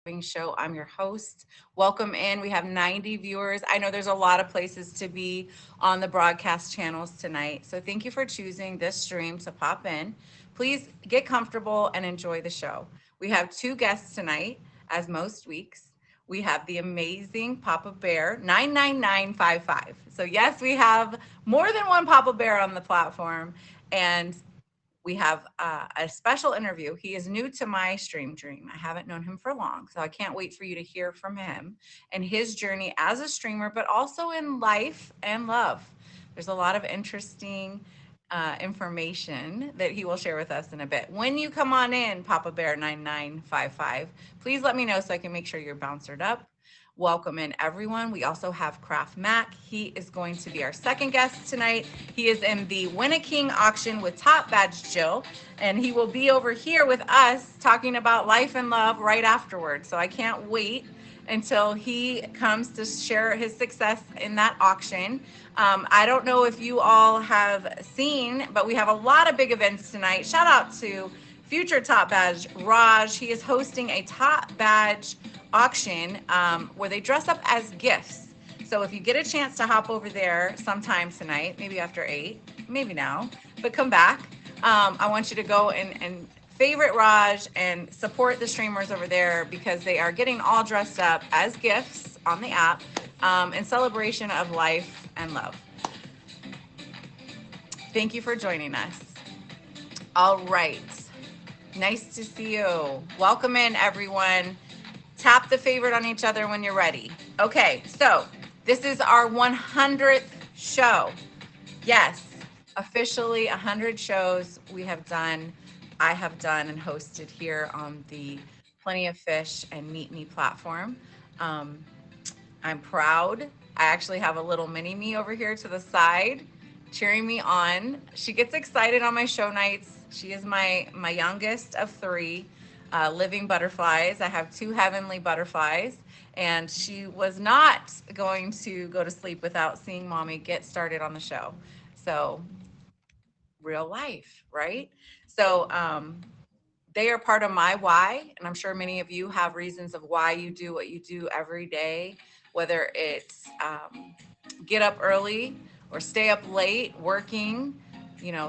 Living Show. I'm your host. Welcome in. We have 90 viewers. I know there's a lot of places to be on the broadcast channels tonight. So thank you for choosing this stream to pop in. Please get comfortable and enjoy the show. We have two guests tonight, as most weeks. We have the amazing Papa Bear 99955. So yes, we have more than one Papa Bear on the platform. And we have a special interview. He is new to my stream dream. I haven't known him for long, so I can't wait for you to hear from him and his journey as a streamer, but also in life and love. There's a lot of interesting information that he will share with us in a bit. When you come on in, Papa Bear 9955, please let me know so I can make sure you're bouncered up. Welcome in, everyone. We also have Kraft Mac. He is going to be our second guest tonight. He is in the Win a King auction with Top Badge Jill, and he will be over here with us talking about life and love right afterwards. So I can't wait until he comes to share his success in that auction. I don't know if you all have seen, but we have a lot of big events tonight. Shout out to future Top Badge Raj. He is hosting a Top Badge auction where they dress up as gifts. So if you get a chance to hop over there sometime tonight, maybe after 8, maybe now, but come back. I want you to go and favorite Raj and support the streamers over there because they are getting all dressed up as gifts on the app in celebration of life and love. Thank you for joining us. All right. Nice to see you. Welcome in, everyone. Tap the favorite on each other when you're ready. Okay, so this is our 100th show. Yes, officially 100 shows I have done and hosted here on the Plenty of Fish and Meet Me platform. I'm proud. I actually have a little mini me over here to the side cheering me on. She gets excited on my show nights. She is my youngest of 3 living butterflies. I have 2 heavenly butterflies, and she was not going to go to sleep without seeing mommy get started on the show. So real life, right? So they are part of my why, and I'm sure many of you have reasons of why you do what you do every day, whether it's get up early or stay up late working,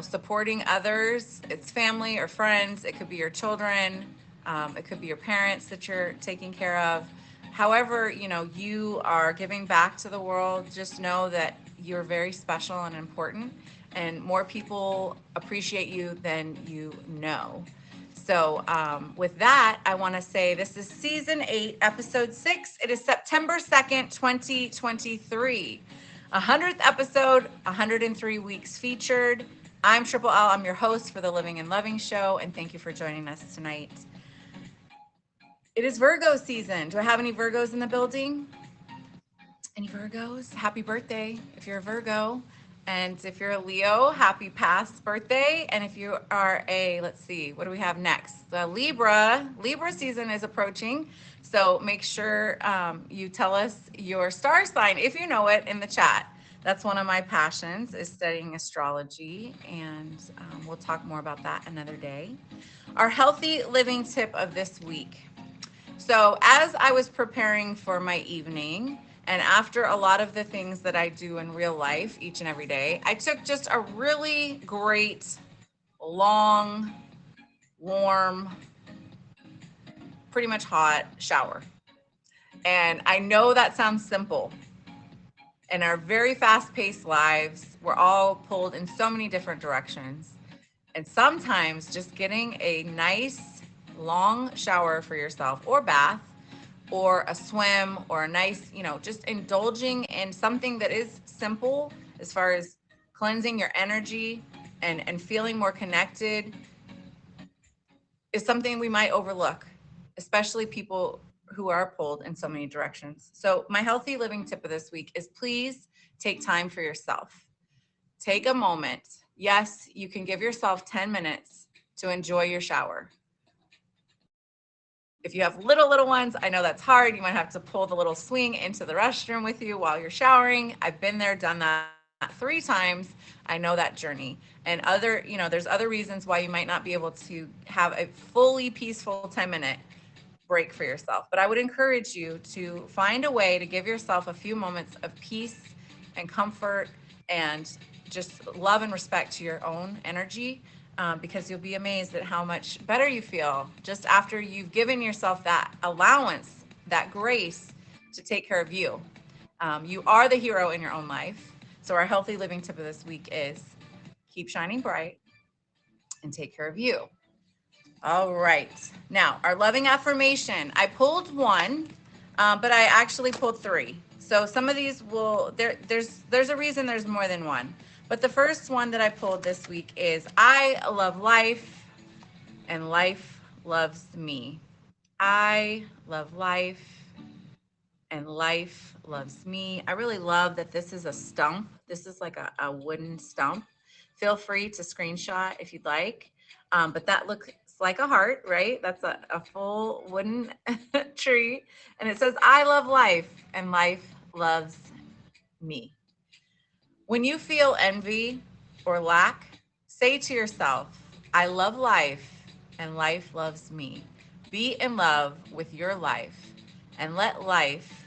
supporting others. It's family or friends. It could be your children. It could be your parents that you're taking care of. However, you are giving back to the world, just know that you're very special and important, and more people appreciate you than you know. So with that, I want to say this is season 8, episode 6. It is September 2nd, 2023. 100th episode, 103 weeks featured. I'm Triple L. I'm your host for the Living and Loving Show, and thank you for joining us tonight. It is Virgo season. Do I have any Virgos in the building? Any Virgos? Happy birthday if you're a Virgo. And if you're a Leo, happy past birthday. And if you are let's see, what do we have next? The Libra season is approaching. So make sure you tell us your star sign, if you know it, in the chat. That's one of my passions, is studying astrology. And we'll talk more about that another day. Our healthy living tip of this week. So as I was preparing for my evening, and after a lot of the things that I do in real life each and every day, I took just a really great, long, warm, pretty much hot shower. And I know that sounds simple. In our very fast-paced lives, we're all pulled in so many different directions. And sometimes just getting a nice, long shower for yourself, or bath, or a swim, or a nice, just indulging in something that is simple as far as cleansing your energy and feeling more connected, is something we might overlook, especially people who are pulled in so many directions. So my healthy living tip of this week is please take time for yourself. Take a moment. Yes, you can give yourself 10 minutes to enjoy your shower. If you have little ones, I know that's hard. You might have to pull the little swing into the restroom with you while you're showering. I've been there, done that 3 times. I know that journey. And there's other reasons why you might not be able to have a fully peaceful 10-minute break for yourself. But I would encourage you to find a way to give yourself a few moments of peace and comfort and just love and respect to your own energy, because you'll be amazed at how much better you feel just after you've given yourself that allowance, that grace to take care of you. You are the hero in your own life. So our healthy living tip of this week is keep shining bright and take care of you. All right. Now, our loving affirmation. I pulled one, but I actually pulled three. So some of these will there's a reason there's more than one. But the first one that I pulled this week is I love life and life loves me. I love life and life loves me. I really love that this is a stump. This is like a wooden stump. Feel free to screenshot if you'd like. But that looks like a heart, right? That's a full wooden tree. And it says, I love life and life loves me. When you feel envy or lack, say to yourself, I love life and life loves me. Be in love with your life and let life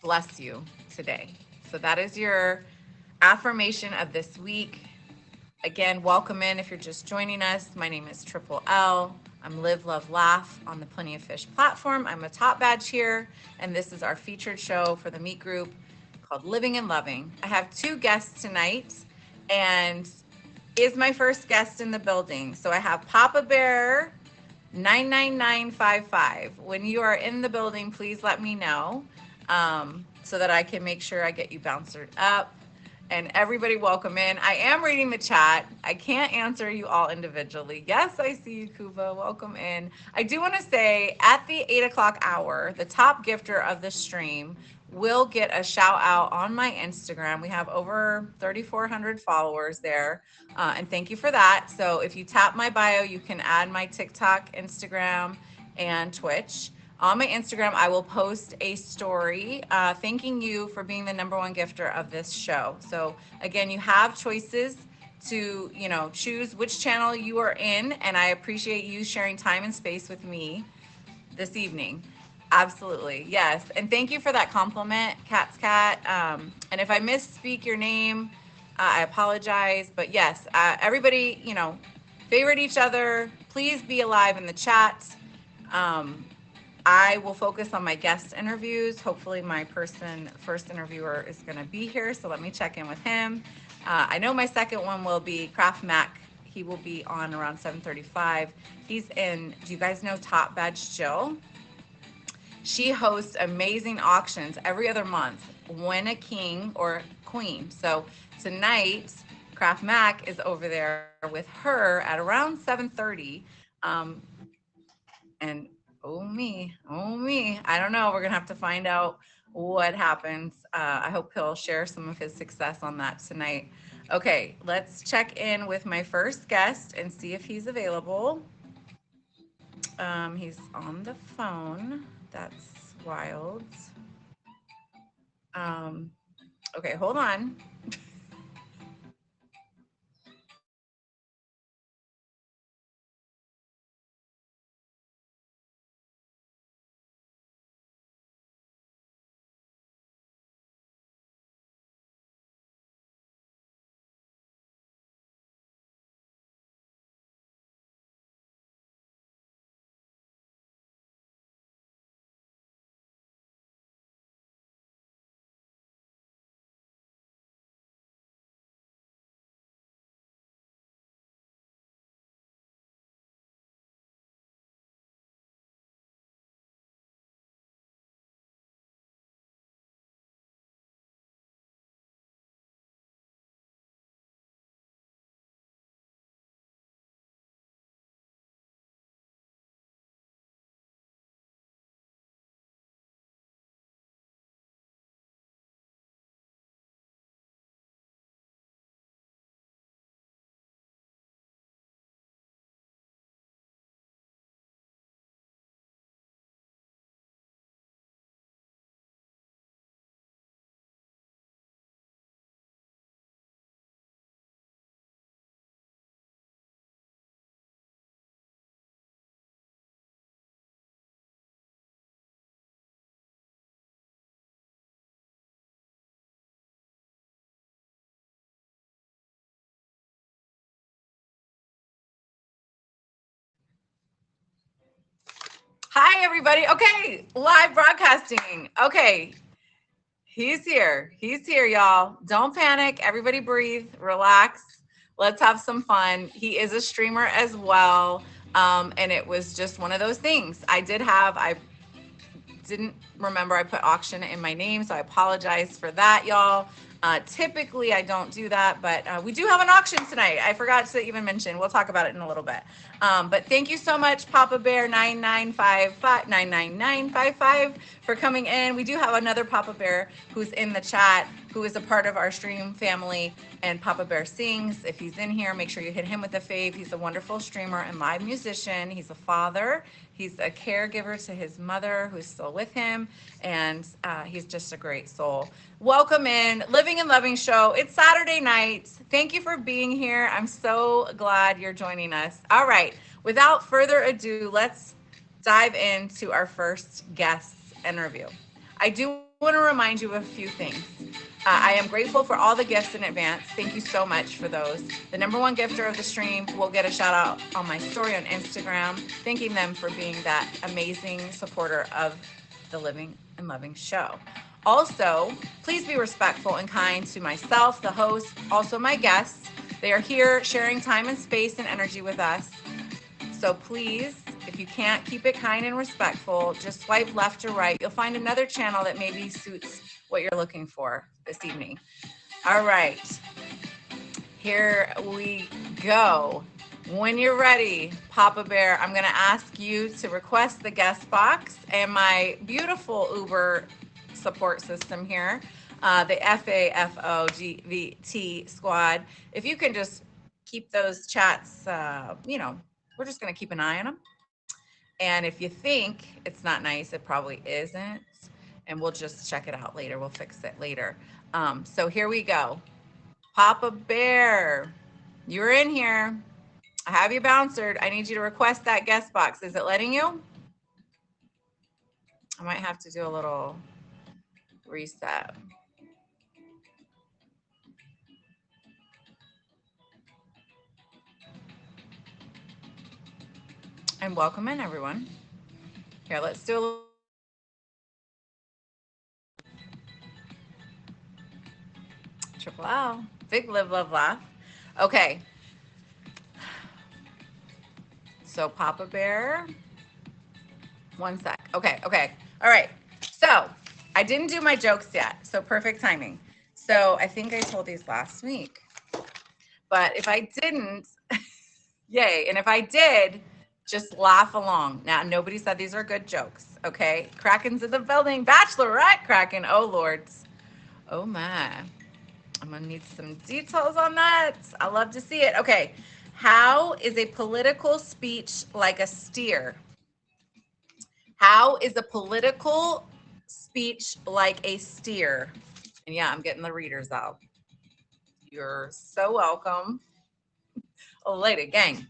bless you today. So that is your affirmation of this week. Again, welcome in if you're just joining us. My name is Triple L. I'm Live, Love, Laugh on the Plenty of Fish platform. I'm a top badge here, and this is our featured show for the Meet Group called Living and Loving. I have two guests tonight, and is my first guest in the building. So I have Papa Bear 99955. When you are in the building, please let me know, so that I can make sure I get you bounced up. And everybody, welcome in. I am reading the chat. I can't answer you all individually. Yes, I see you, Kuba. Welcome in. I do want to say at the 8 o'clock hour, the top gifter of the stream will get a shout out on my Instagram. We have over 3,400 followers there. And thank you for that. So if you tap my bio, you can add my TikTok, Instagram, and Twitch. On my Instagram, I will post a story thanking you for being the #1 gifter of this show. So again, you have choices to, choose which channel you are in, and I appreciate you sharing time and space with me this evening. Absolutely, yes. And thank you for that compliment, Cat's Cat. And if I misspeak your name, I apologize. But yes, everybody, favorite each other. Please be alive in the chat. I will focus on my guest interviews. Hopefully my first interviewer is going to be here. So let me check in with him. I know my second one will be Kraft Mac. He will be on around 7:35. He's in, do you guys know Top Badge Jill? She hosts amazing auctions every other month. Win a king or queen. So tonight, Kraft Mac is over there with her at around 7:30. And oh me, I don't know. We're gonna have to find out what happens. I hope he'll share some of his success on that tonight. Okay, let's check in with my first guest and see if he's available. He's on the phone. That's wild. Okay, hold on. Hi, everybody. Okay, live broadcasting. Okay, he's here. He's here, y'all. Don't panic. Everybody breathe, relax. Let's have some fun. He is a streamer as well. And it was just one of those things. I didn't remember I put auction in my name, so I apologize for that, y'all. Typically, I don't do that, but we do have an auction tonight. I forgot to even mention. We'll talk about it in a little bit. But thank you so much, Papa Bear 99955 for coming in. We do have another Papa Bear who's in the chat, who is a part of our stream family, and Papa Bear Sings. If he's in here, make sure you hit him with a fave. He's a wonderful streamer and live musician. He's a father. He's a caregiver to his mother who's still with him, and he's just a great soul. Welcome in, Living and Loving Show. It's Saturday night. Thank you for being here. I'm so glad you're joining us. All right, without further ado, let's dive into our first guest interview. I do want to remind you of a few things. I am grateful for all the gifts in advance. Thank you so much for those. The number one gifter of the stream will get a shout out on my story on Instagram, thanking them for being that amazing supporter of the Living and Loving Show. Also, please be respectful and kind to myself, the host, also my guests. They are here sharing time and space and energy with us. So please, if you can't keep it kind and respectful, just swipe left or right. You'll find another channel that maybe suits what you're looking for this evening. All right, here we go. When you're ready, Papa Bear, I'm gonna ask you to request the guest box and my beautiful Uber support system here, the FAFOGVT squad. If you can just keep those chats, we're just gonna keep an eye on them. And if you think it's not nice, it probably isn't. And we'll just check it out later. We'll fix it later. So here we go. Papa Bear, you're in here. I have you bouncered. I need you to request that guest box. Is it letting you? I might have to do a little reset. And welcome in, everyone. Here, let's do a little. Triple L. Big live, love, laugh. Okay. So Papa Bear. One sec. Okay. All right. So I didn't do my jokes yet. So perfect timing. So I think I told these last week. But if I didn't, yay. And if I did, just laugh along. Now, nobody said these are good jokes. Okay. Kraken's in the building. Bachelorette Kraken. Oh, Lords. Oh, my. I'm going to need some details on that. I love to see it. Okay. How is a political speech like a steer? How is a political speech like a steer? And yeah, I'm getting the readers out. You're so welcome. Oh, lady, gang.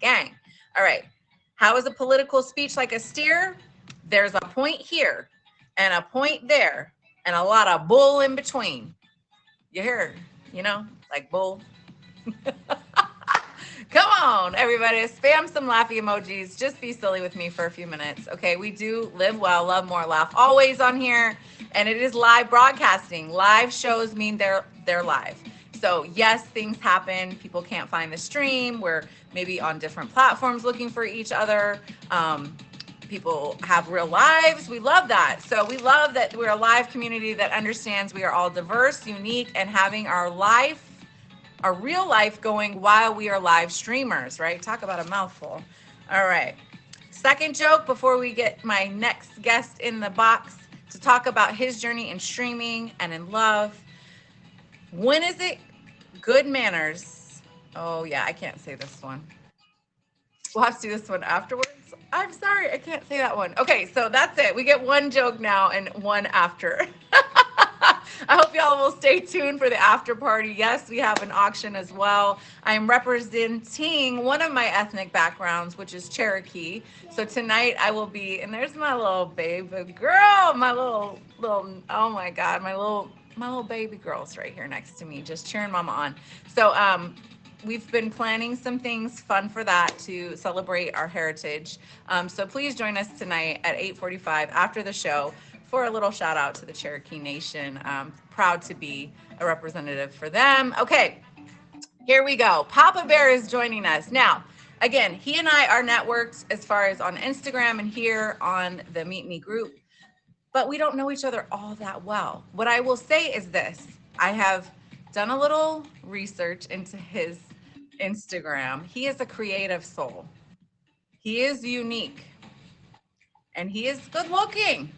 All right. How is a political speech like a steer? There's a point here and a point there and a lot of bull in between. You hear, like bull. Come on, everybody. Spam some laughy emojis. Just be silly with me for a few minutes. Okay, we do live well, love more, laugh always on here. And it is live broadcasting. Live shows mean they're live. So yes, things happen. People can't find the stream. We're maybe on different platforms looking for each other. People have real lives. We love that. So we love that we're a live community that understands we are all diverse, unique, and having our real life going while we are live streamers, right? Talk about a mouthful. All right. Second joke before we get my next guest in the box to talk about his journey in streaming and in love. When is it good manners? Oh, yeah, I can't say this one. We'll have to do this one afterwards. I'm sorry, I can't say that one. Okay, so that's it. We get one joke now and one after. I hope y'all will stay tuned for the after party. Yes, we have an auction as well. I'm representing one of my ethnic backgrounds, which is Cherokee. So tonight I will be, and there's my little baby girl, my little, oh my God, my little baby girl's right here next to me, just cheering mama on. So we've been planning some things fun for that to celebrate our heritage. So please join us tonight at 8:45 after the show for a little shout out to the Cherokee Nation. Proud to be a representative for them. Okay, here we go. Papa Bear is joining us. Now, again, he and I are networked as far as on Instagram and here on the Meet Me group, but we don't know each other all that well. What I will say is this: I have done a little research into his Instagram. He is a creative soul. He is unique and he is good looking.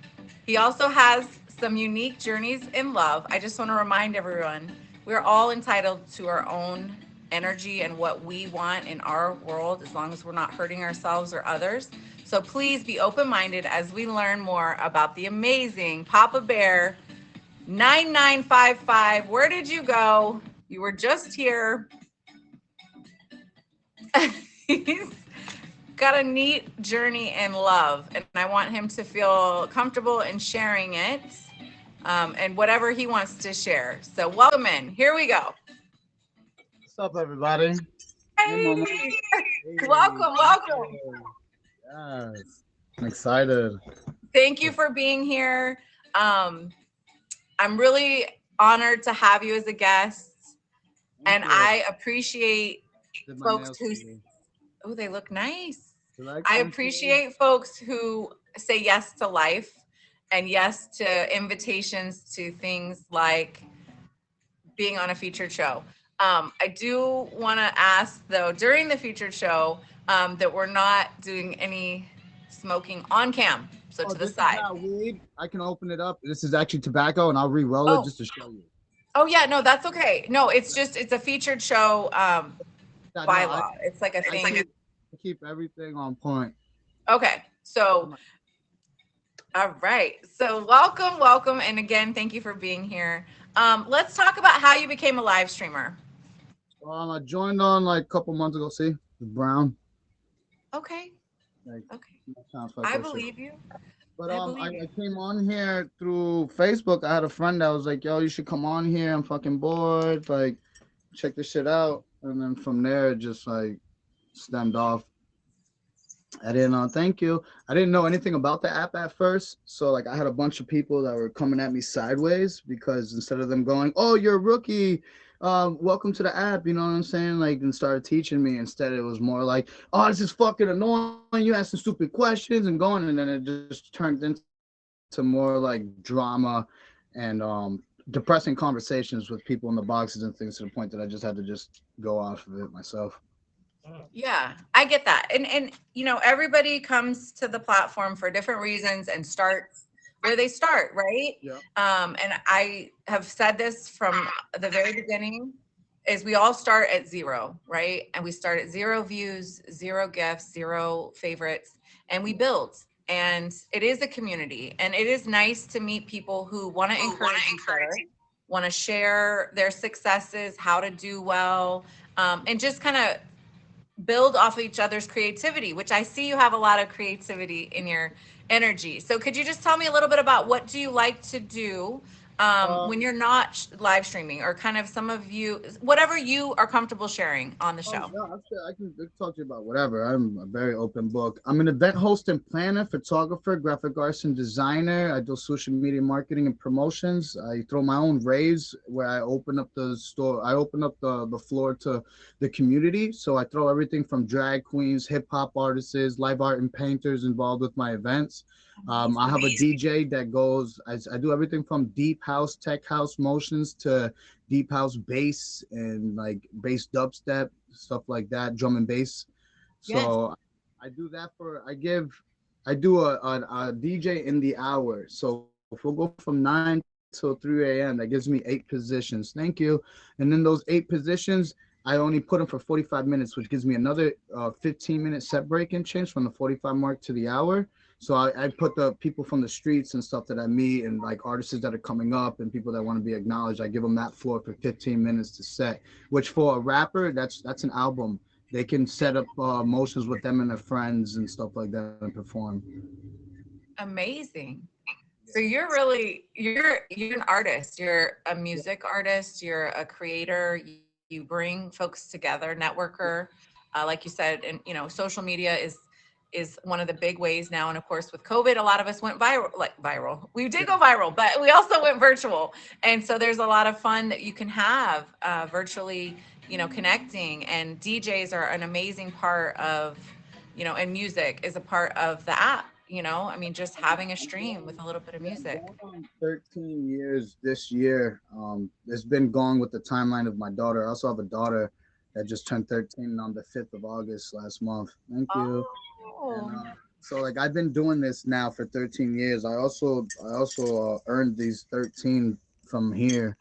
He also has some unique journeys in love. I just want to remind everyone we're all entitled to our own energy and what we want in our world, as long as we're not hurting ourselves or others. So please be open minded as we learn more about the amazing Papa Bear 9955. Where did you go? You were just here. He's got a neat journey in love, and I want him to feel comfortable in sharing it, and whatever he wants to share. So welcome in. Here we go. What's up, everybody? Hey, Mama. Hey, Hey, welcome, welcome. yes, I'm excited. Thank you for being here. Um, I'm really honored to have you as a guest, Thank and you. I appreciate Did my folks nails who, today. oh, they look nice. You like I them today? appreciate folks who say yes to life and yes to invitations to things like being on a featured show. I do want to ask though, during the featured show, that we're not doing any smoking on cam, so Oh, to the this is side. not weed. I can open it up. This is actually tobacco, and I'll re-roll it Oh, just to show you. oh yeah, no, that's okay. No, it's just it's a featured show Yeah, no, bylaw. It's like a I thing. keep everything on point. Okay, so all right. So welcome, welcome, and again, thank you for being here. Let's talk about how you became a live streamer. I joined on like a couple months ago. See, the brown. Okay, Like, okay. sounds like I that shit. believe you. But I believe I you. came on here through Facebook. I had a friend that was like, "Yo, you should come on here. I'm fucking bored. Like, check this shit out." And then from there, it just like stemmed off. I didn't thank you. I didn't know anything about the app at first. So like I had a bunch of people that were coming at me sideways because instead of them going, "Oh, you're a rookie. Welcome to the app," you know what I'm saying? Like and started teaching me. Instead, it was more like, "Oh, this is fucking annoying. You asking stupid questions and going," and then it just turned into more like drama and depressing conversations with people in the boxes and things to the point that I just had to just go off of it myself. Yeah, I get that. And you know, everybody comes to the platform for different reasons and starts where they start, right? Yeah. And I have said this from the very beginning is we all start at zero, right? And we start at zero views, zero gifts, zero favorites, and we build. And it is a community, and it is nice to meet people who want to encourage each other, want to share their successes, how to do well, and just kind of build off of each other's creativity, which I see you have a lot of creativity in your energy. So could you just tell me a little bit about what do you like to do when Um, you're not live streaming, or kind of some of you, whatever you are comfortable sharing on the Oh show? no, I can talk to you about whatever. I'm a very open book. I'm an event host and planner, photographer, graphic artist and designer. I do social media marketing and promotions. I throw my own raves where I open up the store. I open up the floor to the community. So I throw everything from drag queens, hip hop artists, live art and painters involved with my events. I have a DJ that goes. I do everything from deep house, tech house motions to deep house bass and like bass dubstep stuff like that, drum and bass. Yes. So I do that for I do a DJ in the hour. So if we'll go from 9 till 3 a.m., that gives me 8 positions. Thank you. And then those 8 positions, I only put them for 45 minutes, which gives me another 15-minute set break and change from the 45 mark to the hour. So I put the people from the streets and stuff that I meet and like artists that are coming up and people that want to be acknowledged. I give them that floor for 15 minutes to set, which for a rapper, that's an album. They can set up motions with them and their friends and stuff like that and perform. Amazing. So you're really you're an artist. You're a music artist, you're a creator, you bring folks together, networker, like you said, and social media is one of the big ways now. And of course, with COVID, a lot of us went viral. We did go viral, but we also went virtual. And so there's a lot of fun that you can have virtually, connecting. And DJs are an amazing part of, and music is a part of the app. I mean, just having a stream with a little bit of Yeah, I'm music. going on 13 years this year. It's been going with the timeline of my daughter. I also have a daughter that just turned 13 on the 5th of August last month. Thank you. And Oh, so like I've been doing this now for 13 years. I also earned these 13 from here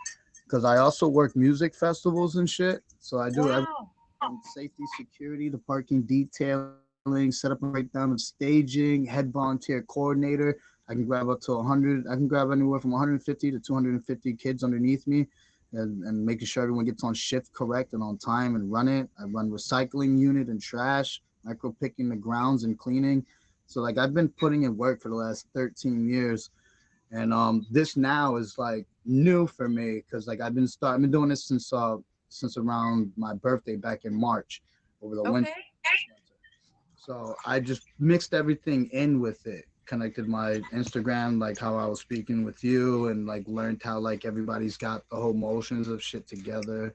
because I also work music festivals and shit. So I do everything wow. from safety, security, the parking detailing, set up and breakdown of staging, head volunteer coordinator. I can grab up to 100. I can grab anywhere from 150 to 250 kids underneath me, and making sure everyone gets on shift correct and on time and run it. I run recycling unit and trash, micro picking the grounds and cleaning. So like I've been putting in work for the last 13 years, and this now is like new for me because like I've been doing this since around my birthday back in March over the winter. Okay. So I just mixed everything in with it, connected my Instagram, like how I was speaking with you, and like learned how like everybody's got the whole motions of shit together,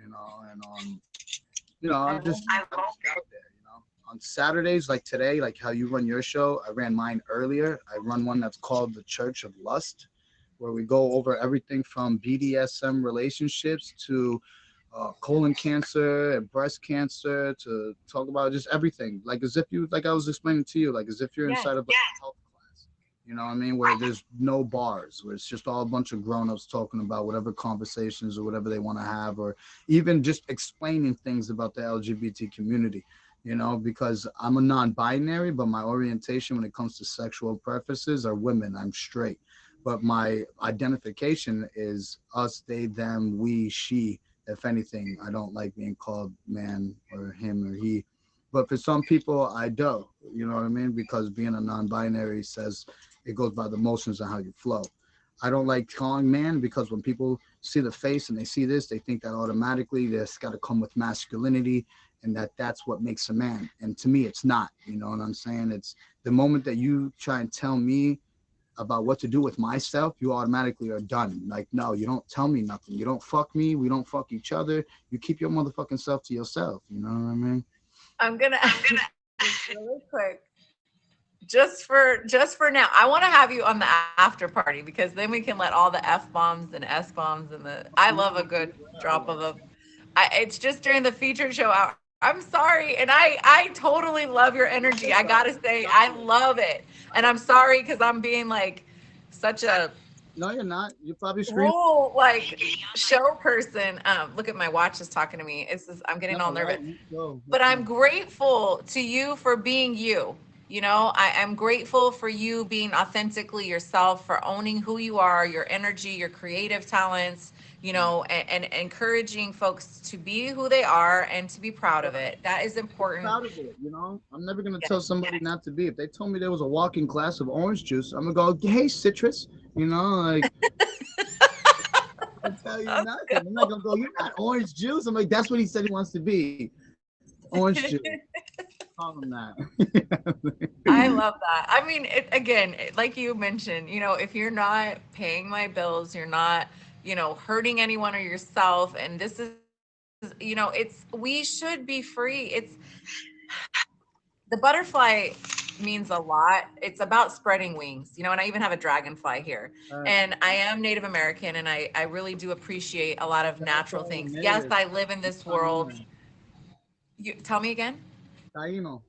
and I I'm love just out there, On Saturdays, like today, like how you run your show, I ran mine earlier. I run one that's called the Church of Lust, where we go over everything from BDSM relationships to colon cancer and breast cancer, to talk about just everything, like as if you, like I was explaining to you, like as if you're Yes. inside of a health class. You know what I mean? Where there's no bars, where it's just all a bunch of grown-ups talking about whatever conversations or whatever they want to have, or even just explaining things about the LGBT community. Because I'm a non-binary, but my orientation when it comes to sexual preferences are women. I'm straight, but my identification is us, they, them, we, she. If anything, I don't like being called man or him or he. But for some people, I do. You know what I mean? Because being a non-binary says it goes by the motions and how you flow. I don't like calling man because when people see the face and they see this, they think that automatically this got to come with masculinity, and that's what makes a man. And to me, it's not. You know what I'm saying? It's the moment that you try and tell me about what to do with myself, you automatically are done. Like, no, you don't tell me nothing. You don't fuck me. We don't fuck each other. You keep your motherfucking self to yourself. You know what I mean? I'm gonna just really quick, just for now. I want to have you on the after party because then we can let all the F bombs and S bombs and the. I love a good drop of a. It's just during the featured show out. I'm sorry, and I totally love your energy. I gotta say, I love it, and I'm sorry because I'm being like such a No, you're not. You're probably screaming. rule like show person. Look at my watch is talking to me. I'm getting all No, nervous. right? Go. But I'm grateful to you for being you. I am grateful for you being authentically yourself, for owning who you are, your energy, your creative talents, and encouraging folks to be who they are and to be proud of it. That is important. Proud of it. I'm never gonna Yeah. tell somebody not to be. If they told me there was a walking glass of orange juice, I'm gonna go, hey, citrus. Like I'll tell you nothing. I'm not gonna go, you're not orange juice. I'm like, that's what he said he wants to be. Orange juice. Call him that. I love that. I mean, again, like you mentioned, if you're not paying my bills, you're not, hurting anyone or yourself. And this is, we should be free. The butterfly means a lot. It's about spreading wings, and I even have a dragonfly here. And I am Native American, and I really do appreciate a lot of natural things. Yes, I live in this world. You tell me again. Taino,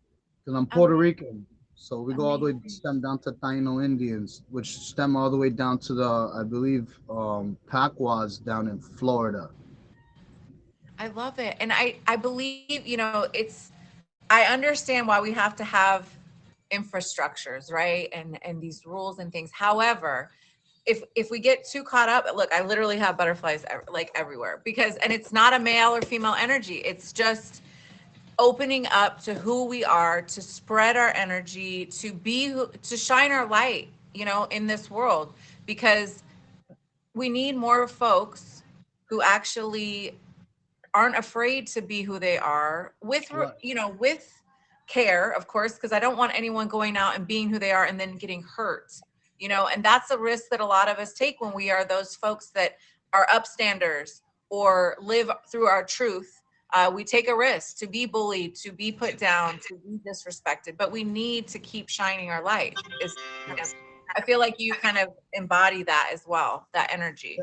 because I'm Puerto Amazing. Rican. So we go all the way stem down to Taino Indians, which stem all the way down to the, I believe, Pacuas down in Florida. I love it. And I believe, I understand why we have to have infrastructures, right? And these rules and things. However, if we get too caught up, look, I literally have butterflies like everywhere and it's not a male or female energy. It's just opening up to who we are, to spread our energy, to shine our light, in this world, because we need more folks who actually aren't afraid to be who they are with, Right. you know, with care, of course, because I don't want anyone going out and being who they are and then getting hurt, you know, and that's a risk that a lot of us take when we are those folks that are upstanders or live through our truth. We take a risk to be bullied, to be put down, to be disrespected, but we need to keep shining our light. Is kind of, I feel like you kind of embody that as well, that energy.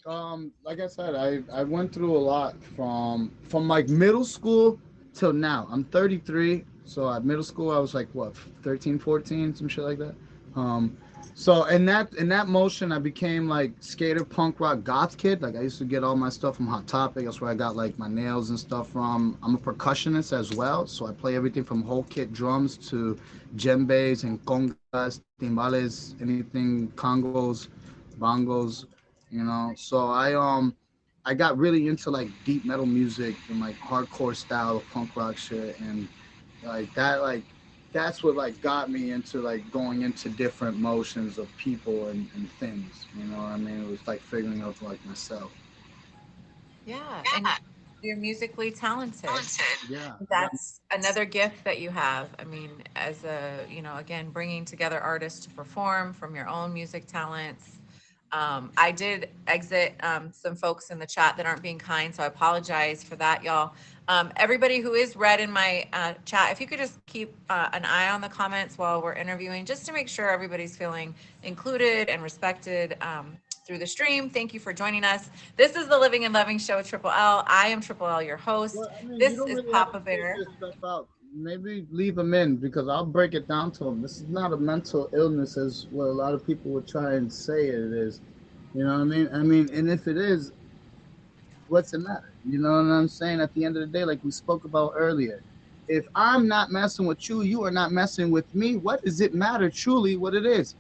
Yeah. Like I said, I went through a lot from like middle school till now. I'm 33, so at middle school I was like what 13, 14, some shit like that. Um, so in that motion I became like skater, punk rock, goth kid. Like I used to get all my stuff from Hot Topic. That's where I got like my nails and stuff from. I'm a percussionist as well, so I play everything from whole kit drums to djembes and congas, timbales, anything, congos, bongos, you know. So I got really into like deep metal music and like hardcore style of punk rock shit, and like that's what like got me into like going into different motions of people and things, you know what I mean? It was like figuring out like myself. Yeah, and you're musically talented. Yeah, I got That's another gift that you have. I mean, as a, you know, again, bringing together artists to perform from your own music talents. I did exit some folks in the chat that aren't being kind, so I apologize for that, y'all. Everybody who is read in my chat, if you could just keep an eye on the comments while we're interviewing, just to make sure everybody's feeling included and respected through the stream. Thank you for joining us. This is the Living and Loving Show with Triple L. I am Triple L, your host. well, I mean, you This don't is really have to Papa take Bear. this stuff out. Maybe leave them in because I'll break it down to them. This is not a mental illness as what a lot of people would try and say it is. You know what I mean? I mean, and if it is, what's the matter? You know what I'm saying? At the end of the day, like we spoke about earlier, if I'm not messing with you, you are not messing with me. What does it matter truly what it is?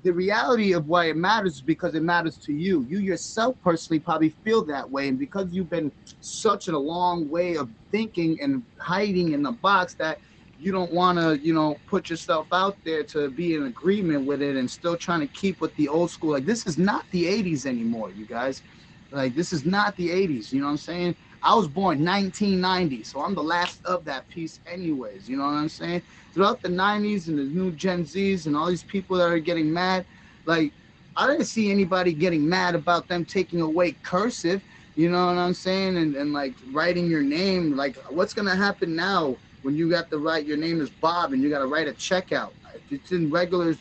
The reality of why it matters is because it matters to you. You yourself personally probably feel that way. And because you've been such a long way of thinking and hiding in the box that you don't want to, you know, put yourself out there to be in agreement with it and still trying to keep with the old school. Like this is not the 80s anymore, you guys. Like this is not the 80s, you know what I'm saying? I was born 1990, so I'm the last of that piece anyways, you know what I'm saying? Throughout the 90s and the new Gen Zs and all these people that are getting mad, like I didn't see anybody getting mad about them taking away cursive, you know what I'm saying? And like writing your name. Like what's gonna happen now when you got to write your name is Bob and you gotta write a check out? If it's in regular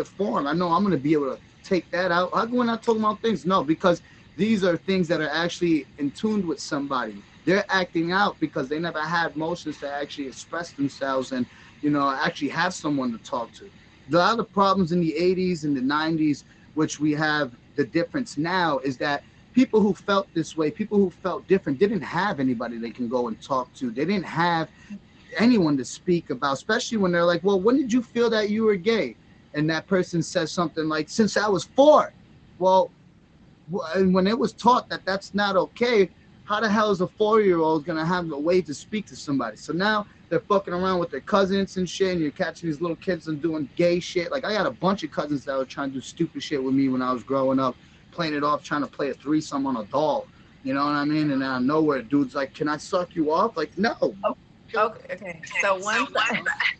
form, I know I'm gonna be able to take that out. How come we're not talking about things? No, because these are things that are actually in tune with somebody. They're acting out because they never had motions to actually express themselves and, you know, actually have someone to talk to. A lot of the problems in the 80s and the 90s, which we have the difference now, is that people who felt this way, people who felt different, didn't have anybody they can go and talk to. They didn't have anyone to speak about, especially when they're like, well, when did you feel that you were gay? And that person says something like, since I was 4. Well, and when it was taught that that's not okay, how the hell is a 4-year-old gonna have a way to speak to somebody? So now they're fucking around with their cousins and shit, and you're catching these little kids and doing gay shit. Like I got a bunch of cousins that were trying to do stupid shit with me when I was growing up, playing it off, trying to play a threesome on a doll. You know what I mean? And out of nowhere, dude's like, "Can I suck you off?" Like, no. Oh, okay. So once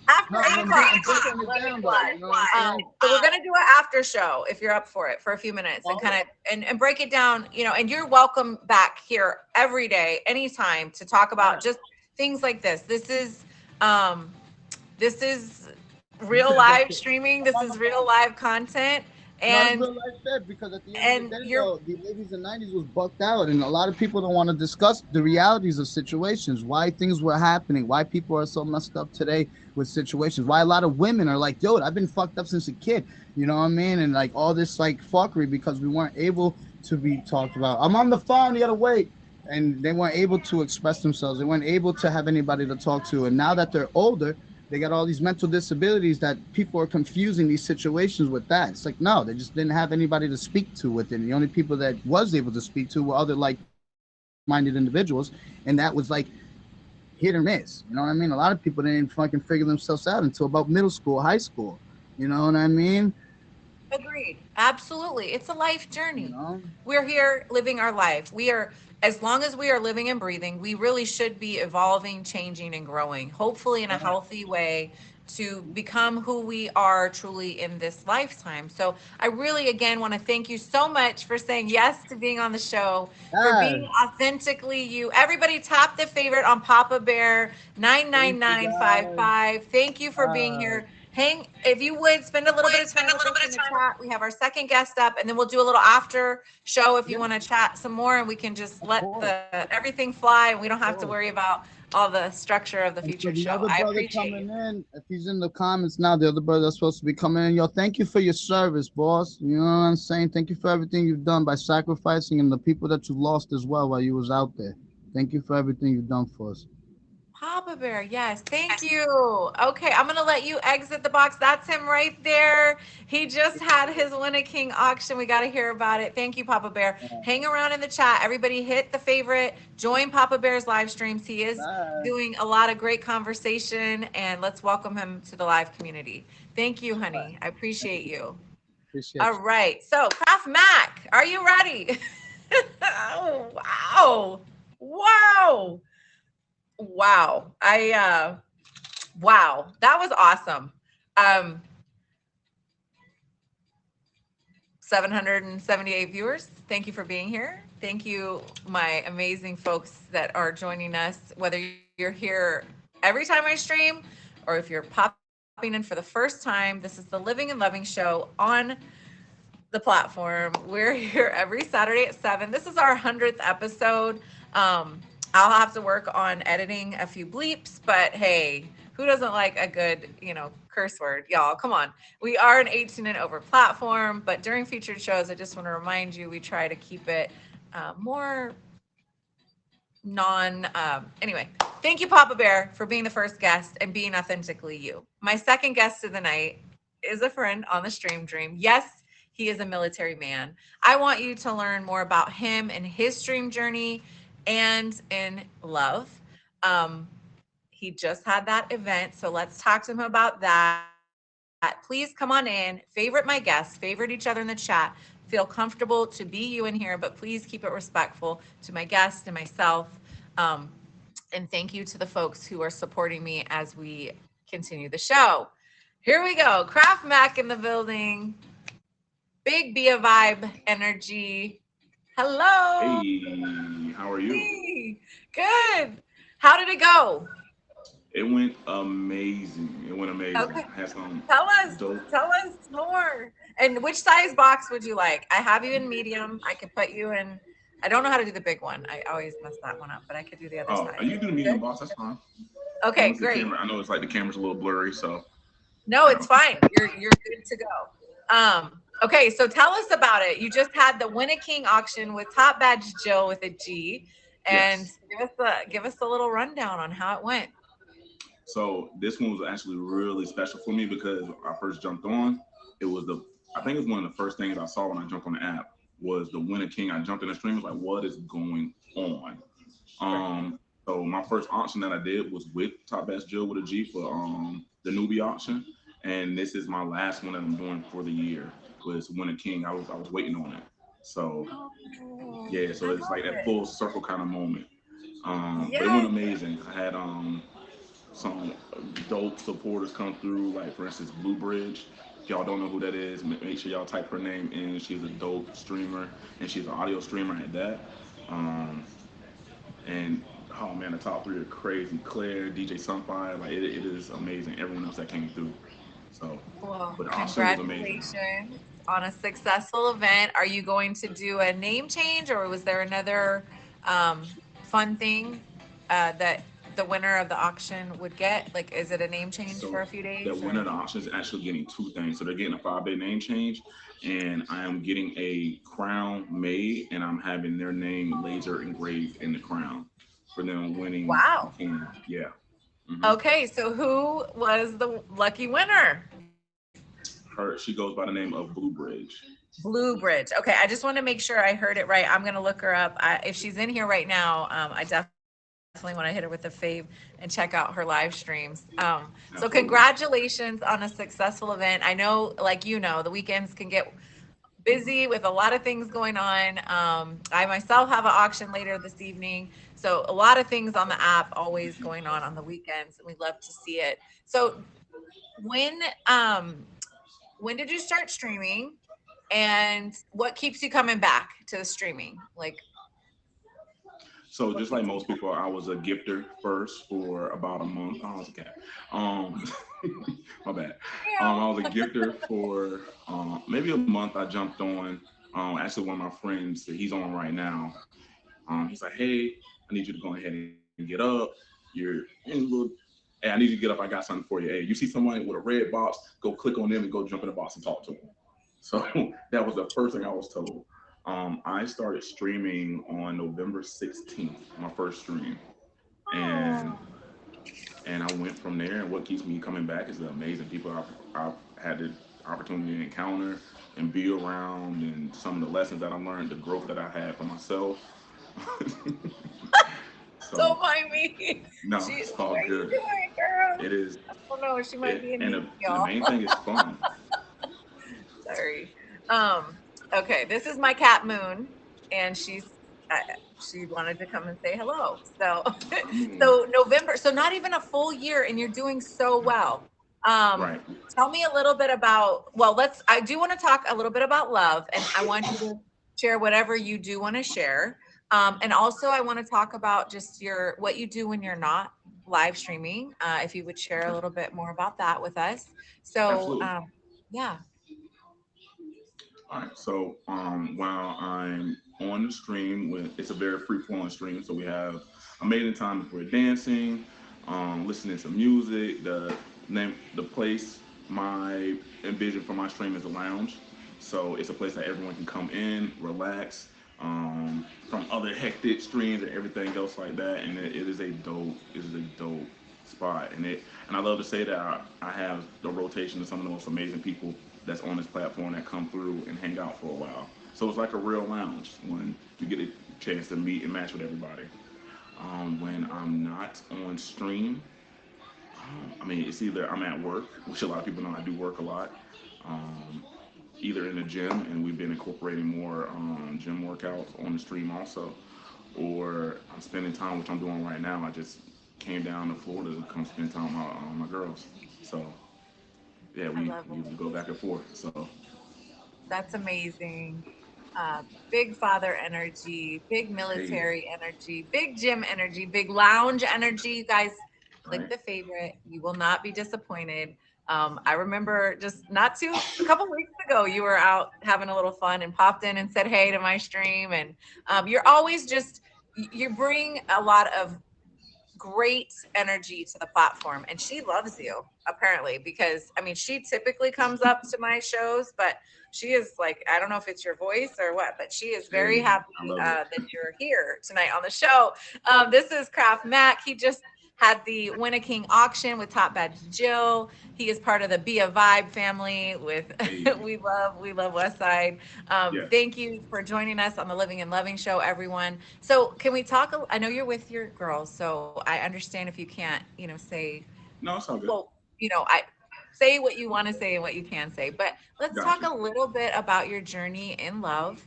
after No, 8 I'm o'clock, breaking it down, though. You know what I'm saying? so we're gonna do an after show if you're up for it for a few minutes and kind of and break it down, you know, and you're welcome back here every day, anytime to talk about just things like this. This is real live streaming. This is real live content. Not And real life shit, because at the end of the day, you're though, the 80s and 90s was bucked out, and a lot of people don't want to discuss the realities of situations, why things were happening, why people are so messed up today with situations, why a lot of women are like, yo, I've been fucked up since a kid, you know what I mean? And like all this like fuckery because we weren't able to be talked about. I'm on the phone, you gotta wait. And they weren't able to express themselves. They weren't able to have anybody to talk to. And now that they're older, they got all these mental disabilities that people are confusing these situations with that. It's like, no, they just didn't have anybody to speak to with it. The only people that was able to speak to were other like-minded individuals. And that was like hit or miss. You know what I mean? A lot of people didn't fucking figure themselves out until about middle school, high school. You know what I mean? Agreed. Absolutely. It's a life You journey. know? We're here living our life. We are, as long as we are living and breathing, we really should be evolving, changing, and growing, hopefully in a Yeah. healthy way to become who we are truly in this lifetime. So I really, again, want to thank you so much for saying yes to being on the show, for being Yes. authentically you. Everybody tap the favorite on Papa Bear Thank you, guys. 99955. Thank you for being Uh, here. Hang, if you would spend a little bit of time with us in the chat. We have our second guest up, and then we'll do a little after show if you yeah, want to chat some more, and we can just of let course, the everything fly, and we don't of have to course. worry about all the structure of the And for featured the show. other I brother appreciate you. coming in, if he's in the comments now, the other brother that's supposed to be coming in, yo, thank you for your service, boss. You know what I'm saying? Thank you for everything you've done by sacrificing and the people that you lost as well while you was out there. Thank you for everything you've done for us. Papa Bear, yes, thank you. Okay, I'm gonna let you exit the box. That's him right there. He just had his Winnie King auction. We got to hear about it. Thank you, Papa Bear. Hang around in the chat. Everybody hit the favorite. Join Papa Bear's live streams. He is Bye. doing a lot of great conversation, and let's welcome him to the live community. Thank you, Bye. honey. I Thank appreciate you. you. Appreciate All you. right. So, Craft Mac, are you ready? Oh, wow. Wow. Wow. Wow, that was awesome. 778 viewers. Thank you for being here. Thank you, my amazing folks that are joining us, whether you're here every time I stream or if you're popping in for the first time. This is the Living and Loving Show on the platform. We're here every Saturday at 7. This is our 100th episode. I'll have to work on editing a few bleeps, but hey, who doesn't like a good, curse word? Y'all, come on. We are an 18 and over platform, but during featured shows, I just want to remind you, we try to keep it more anyway. Thank you, Papa Bear, for being the first guest and being authentically you. My second guest of the night is a friend on the Stream Dream. Yes, he is a military man. I want you to learn more about him and his stream journey and in love. Um, he just had that event, so let's talk to him about that. Please come on in, favorite my guests, favorite each other in the chat. Feel comfortable to be you in here, but please keep it respectful to my guest and myself. Um, and thank you to the folks who are supporting me as we continue the show. Here we go. Craft Mac in the building. Big Be a Vibe energy. Hello. Hey, how are you? Hey. Good. How did it go? It went amazing. It went amazing. Okay. I had some Tell us. dope. Tell us more. And which size box would you like? I have you in medium. I could put you in. I don't know how to do the big one. I always mess that one up, but I could do the other Oh, side. you do the medium Good. box. That's fine. As long Okay, as the great. camera, I know it's like the camera's a little blurry, so No, you it's know. fine. You're good to go. Okay, so tell us about it. You just had the Win a King auction with Top Badge Jill with a G, and Yes. give us a little rundown on how it went. So this one was actually really special for me because when I first jumped on, it was I think it was one of the first things I saw when I jumped on the app was the Winner King. I jumped in the stream, was like, what is going on? So my first auction that I did was with Top Bass Jill with a G for the newbie auction, and this is my last one that I'm doing for the year. Was Winner King. I was waiting on it. So Oh, yeah, I so it's love like that it. full circle kind of moment. But it went Yes. amazing. I had some dope supporters come through, like for instance Blue Bridge. If y'all don't know who that is, make sure y'all type her name in. She's a dope streamer, and she's an audio streamer at that. Um, and oh man, the top three are crazy. Claire, DJ Sunfire, like it is amazing. Everyone else that came through. So, Well, but the auction was amazing. congratulations on a successful event. Are you going to do a name change, or was there another um, fun thing that the winner of the auction would get? Like, is it a name change for So a few the days, winner or? of the auction is actually getting two things. So they're getting a 5-day name change, and I am getting a crown made, and I'm having their name laser engraved in the crown for them winning the Wow. king. Yeah. hmm Okay, so who was the lucky winner? She goes by the name of Blue Bridge. Blue Bridge. Okay, I just want to make sure I heard it right. I'm gonna look her up. If she's in here right now, I definitely want to definitely want to hit her with a fave and check out her live streams. So Absolutely. congratulations on a successful event. I know, like the weekends can get busy with a lot of things going on. I myself have an auction later this evening, so a lot of things on the app always going on the weekends, and we love to see it. So when um when did you start streaming, and what keeps you coming back to the streaming? Like, So what just like keeps most people, I was a gifter first for about a month. Oh, it's a cat. Um, my bad. I was a you? gifter for maybe a month. I jumped on. Actually, one of my friends, he's on right now. He's like, "Hey, I need you to go ahead and get up. You're in a little. Hey, I need you to get up. I got something for you. Hey, you see somebody with a red box? Go click on them and go jump in the box and talk to them." So that was the first thing I was told. I started streaming on November 16th, my first stream, and Oh, and I went from there. And what keeps me coming back is the amazing people I've had the opportunity to encounter and be around, and some of the lessons that I learned, the growth that I had for myself. So don't mind me. no, She, it's what all are you good. doing, girl? It is Oh no, she might be in and need, the y'all. main thing is fun. Sorry. Um, okay, this is my cat Moon, and uh, she wanted to come and say hello. So, Mm, so November, so not even a full year, and you're doing so well. right. Tell me a little bit about. Well, I do want to talk a little bit about love, and I want you to share whatever you do want to share. And also, I want to talk about just what you do when you're not live streaming. If you would share a Okay. little bit more about that with us. So, Absolutely. yeah. All right. So while I'm on the stream, with it's a very free flowing stream, so we have amazing time if we're dancing, listening to music. The place my envision for my stream is a lounge, so it's a place that everyone can come in, relax, from other hectic streams and everything else like that. And it is a dope spot, and I love to say that I have the rotation of some of the most amazing people that's on this platform that come through and hang out for a while. So it's like a real lounge when you get a chance to meet and match with everybody. When I'm not on stream, I mean, it's either I'm at work, which a lot of people know I do work a lot, um, either in the gym, and we've been incorporating more gym workouts on the stream also, or I'm spending time, which I'm doing right now. I just came down to Florida to come spend time with my girls. So yeah, I we love it. usually go back and forth. So That's amazing. Uh, Big father energy, big hey, military energy, big gym energy, big lounge energy. You guys, click right? the favorite. You will not be disappointed. I remember just a couple weeks ago, you were out having a little fun and popped in and said hey to my stream. And you're always you bring a lot of great energy to the platform, and she loves you apparently, because I mean she typically comes up to my shows, but she is like, I don't know if it's your voice or what, but she is very Hey, happy I love it. that you're here tonight on the show. This is Kraft Mac. He just had the Win a King auction with Top Badge Jill. He is part of the Be a Vibe family with Hey, we love Westside. yes. Thank you for joining us on the Living and Loving show, everyone. So, can we talk? I know you're with your girls, so I understand if you can't, say, No, it's all good. well, I say what you want to say and what you can say. But let's talk Gotcha. a little bit about your journey in love.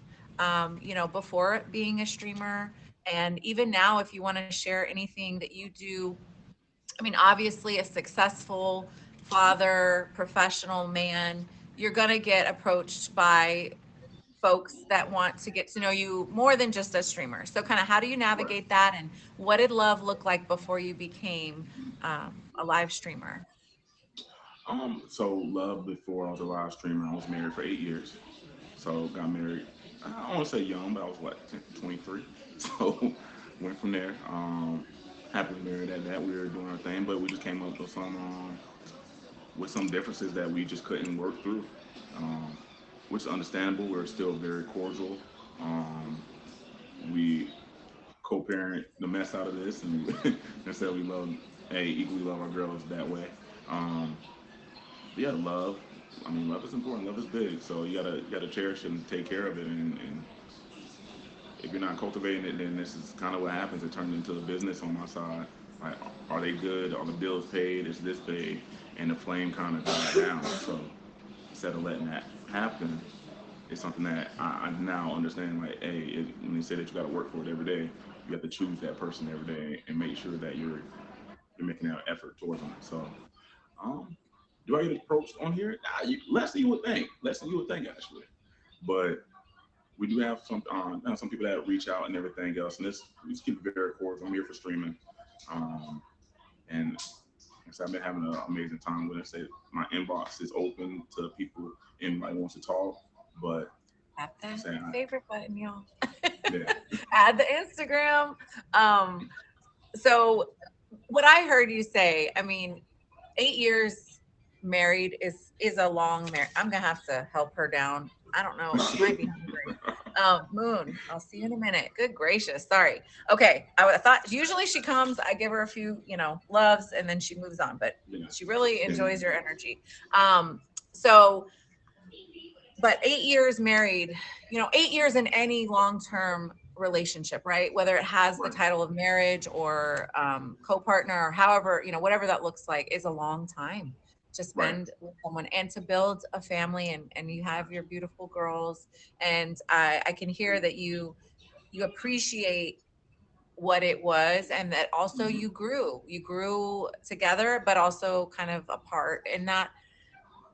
Before being a streamer, and even now, if you want to share anything that you do. I mean, obviously, a successful father, professional man, you're going to get approached by folks that want to get to know you more than just a streamer. So, kind of, how do you Right. navigate that, and what did love look like before you became a live streamer? So love before I was a live streamer. I was married for 8 years. So got married. I don't want to say young, but I was what 23. So went from there. Happily married at that. We were doing our thing, but we just came up with some differences that we just couldn't work through, um, which is understandable. We're still very cordial. Um, we co-parent the mess out of this, and instead we equally love our girls that way. Um, yeah, love. I mean, love is important. Love is big. So you gotta cherish it and take care of it. And if you're not cultivating it, then this is kind of what happens. It turns into a business on my side. Like, are they good? Are the bills paid? Is this paid? And the flame kind of died down. So instead of letting that happen, it's something that I now understand. Like, hey, when they say that you got to work for it every day, you have to choose that person every day and make sure that you're making that effort towards them. So, um, do I get approached on here? Less than you would think. Less than you would think, actually. But we do have some people that reach out and everything else, and this we just keep it very cordial. I'm here for streaming, um, and like I said, I've been having an amazing time with it. Say my inbox is open to people anybody wants to talk, but Tap I'm that saying, favorite button, y'all. yeah, Add the Instagram. So what I heard you say, I mean, 8 years married is a long marriage. I'm gonna have to help her down. I don't know. She might be hungry. Moon, I'll see you in a minute. Good gracious. Sorry. Okay. I thought usually she comes, I give her a few, loves, and then she moves on, but yeah, she really yeah, enjoys your energy. So, but 8 years married, 8 years in any long-term relationship, right? Whether it has the right, title of marriage or co-partner or however, whatever that looks like, is a long time to right. spend with someone and to build a family, and you have your beautiful girls. And I can hear that you appreciate what it was, and that also Hmm. you grew together, but also kind of apart. And that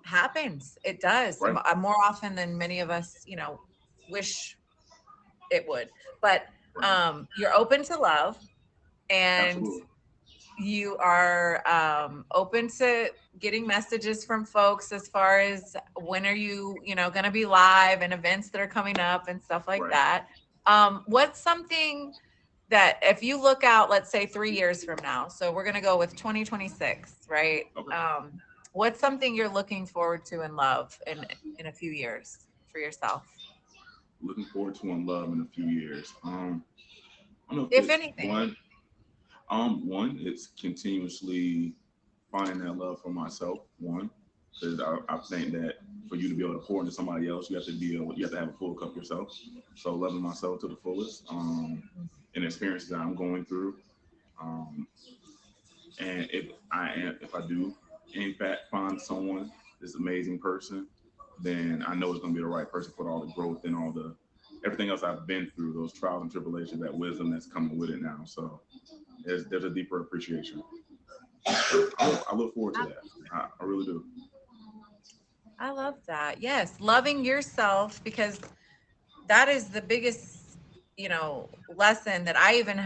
happens. It does, Right, more often than many of us, wish it would. But right. you're open to love, and Absolutely. you are open to getting messages from folks as far as when are you, going to be live and events that are coming up and stuff like Right. that. What's something that if you look out, let's say 3 years from now, so we're going to go with 2026, right? Okay. What's something you're looking forward to in love in a few years for yourself, Looking forward to in love in a few years. I don't know if if it's anything? one, it's continuously finding that love for myself. One, because I think that for you to be able to pour into somebody else, you have to have a full cup yourself. So loving myself to the fullest, and experiences that I'm going through. Um, and if I do in fact find someone, this amazing person, then I know it's going to be the right person for all the growth and all the everything else I've been through, those trials and tribulations, that wisdom that's coming with it now. So there's a deeper appreciation. So I look forward to that. I really do. I love that. Yes, loving yourself, because that is the biggest, lesson that I even,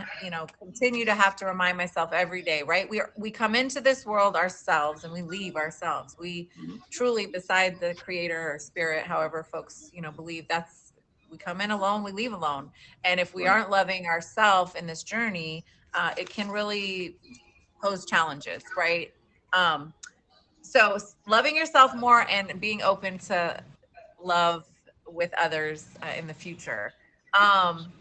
continue to have to remind myself every day, right? We come into this world ourselves and we leave ourselves. We Hmm. truly, beside the creator or spirit, however folks, believe, that's, we come in alone, we leave alone. And if we Right. aren't loving ourselves in this journey, it can really pose challenges, right? Um, so loving yourself more and being open to love with others in the future.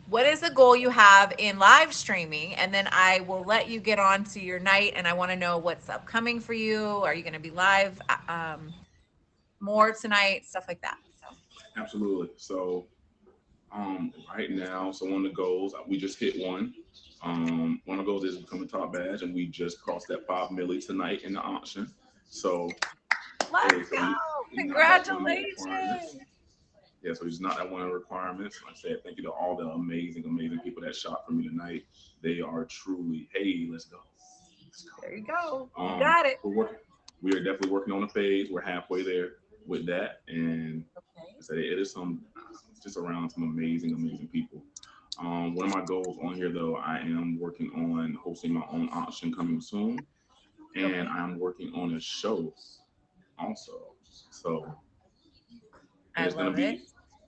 What is a goal you have in live streaming? And then I will let you get on to your night, and I want to know what's upcoming for you. Are you going to be live more tonight? Stuff like that. So, Absolutely. So right now, so one of the goals we just hit one. One of the goals is becoming top badge, and we just crossed that 5 milli tonight in the auction. So let's hey, so go. we knocked out one of the requirements. Congratulations. Yeah, so he's not at one of the requirements. Like I said, thank you to all the amazing, amazing people that shot for me tonight. They are truly, hey, let's go. Let's There you go. go. You got it. We're working. We are definitely working on a phase. We're halfway there with that, and Okay. I said it is just around some amazing, amazing people. One of my goals on here, though, I am working on hosting my own auction coming soon, and Okay. I'm working on a show also. So, and I love it.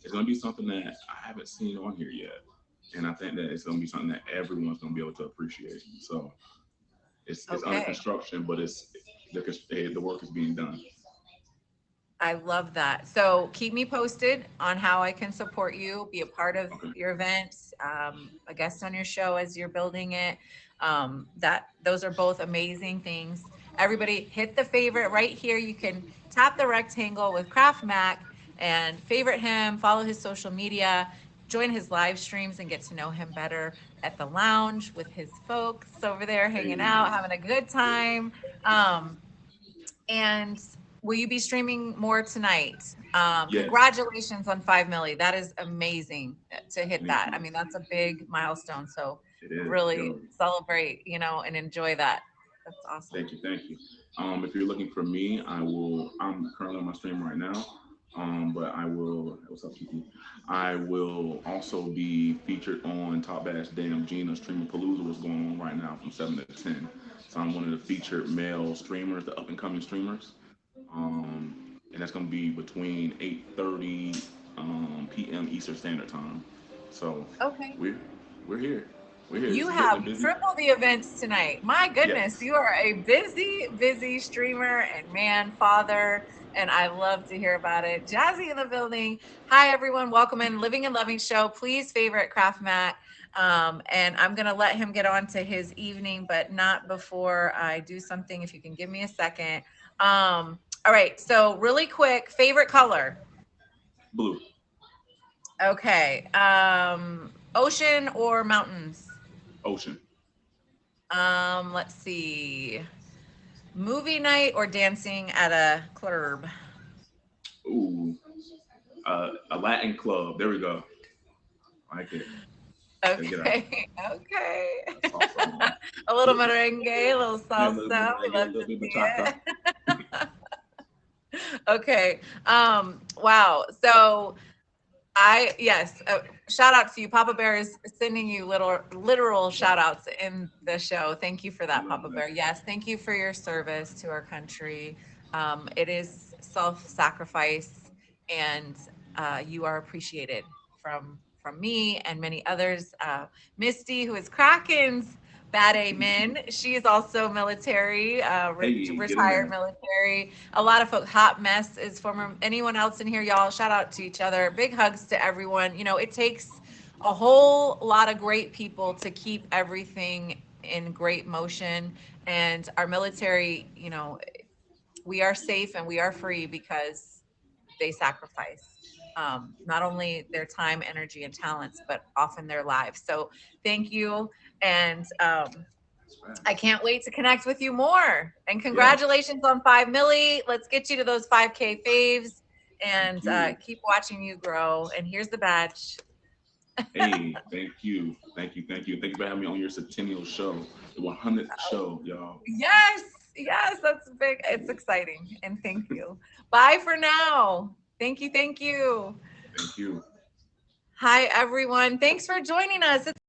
it's gonna be something that I haven't seen on here yet, and I think that it's gonna be something that everyone's gonna be able to appreciate. So it's under Okay. construction, but the work is being done. I love that. So keep me posted on how I can support you, be a part of Okay. your events, a guest on your show as you're building it. That those are both amazing things. Everybody hit the favorite right here. You can tap the rectangle with Craft Mac and favorite him, follow his social media. join his live streams and get to know him better at the lounge with his folks over there hanging out, having a good time. And will you be streaming more tonight? Yes. Congratulations on 5 milli. That is amazing to hit Thank that. you. I mean, that's a big milestone. So It is. really celebrate, you know, and enjoy that. That's awesome. Thank you, thank you. If you're looking for me, I'm currently on my stream right now. But I will, what's up, Kiki? I will also be featured on Top Bash Damn Gina Streamer Palooza, what's going on right now from 7 to 10. So I'm one of the featured male streamers, the up and coming streamers. And that's gonna be between 8:30 p.m. Eastern Standard Time. So Okay. we're here. We're here. You It's have getting busy. triple the events tonight. My goodness, Yes. you are a busy streamer and man, father, and I love to hear about it. Jazzy in the building. Hi, everyone. Welcome in Living and Loving Show. Please favorite Craft Matt. And I'm going to let him get on to his evening, but not before I do something. If you can give me a second. All right. So really quick, favorite color. Blue. Okay. Ocean or mountains? Ocean. Let's see. Movie night or dancing at a club? Ooh. A Latin club. There we go. I like it. Okay. Okay. That's awesome. A little merengue, a little Yeah, salsa. We love to bit see bachata. it. Okay. Wow. So yes, shout out to you. Papa Bear is sending you literal shout outs in the show. Thank you for that, Papa Bear. Yes, thank you for your service to our country. It is self-sacrifice, and you are appreciated from me and many others. Misty, who is Kraken's bad amen. She is also military, retired military. A lot of folks. Hot Mess is former. Anyone else in here, y'all? Shout out to each other. Big hugs to everyone. You know, it takes a whole lot of great people to keep everything in great motion. And our military, you know, we are safe and we are free because they sacrifice not only their time, energy, and talents, but often their lives. So thank you. And I can't wait to connect with you more. And congratulations on 5 milli. Let's get you to those 5K faves and keep watching you grow. And here's the badge. Hey, thank you. Thank you for having me on your centennial show, the 100th show, y'all. Yes, that's big. It's exciting. And thank you. Bye for now. Thank you. Thank you. Hi, everyone. Thanks for joining us.